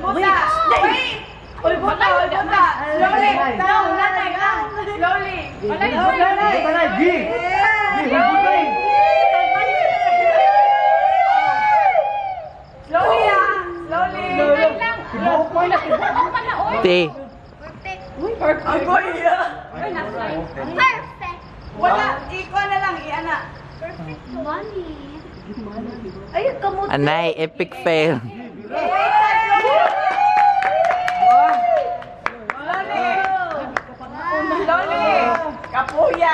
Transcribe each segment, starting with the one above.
buta. Wait! Uy, buta. Slowly. Down, nanay ka. Slowly. Tanay, G! Slowly Slowly. Te. Agoy Perfect. Wala, iko na lang, iana. Perfect money. Ayun, kamuti. Anay, epic fail. Slowly. Kapuya.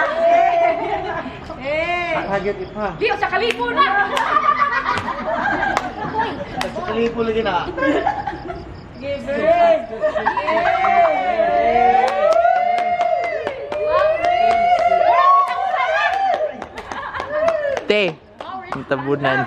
Hagit ipa. Liyo sa kalipo na. Sa kalipo lagi na. Give it. Te. Ang tabunan.